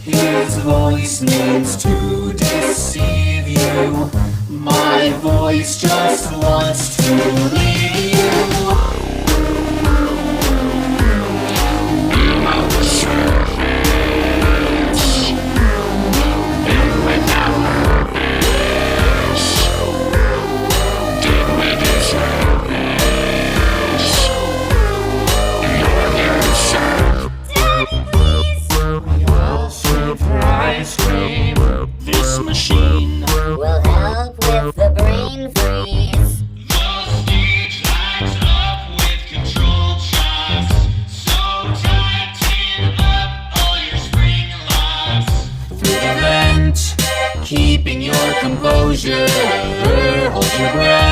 His voice means to deceive you. My voice just wants to leave you. This machine will help with the brain freeze. The stage lights up with controlled shocks. So tighten up all your spring locks. Through the vent, keeping your composure. Hold your breath.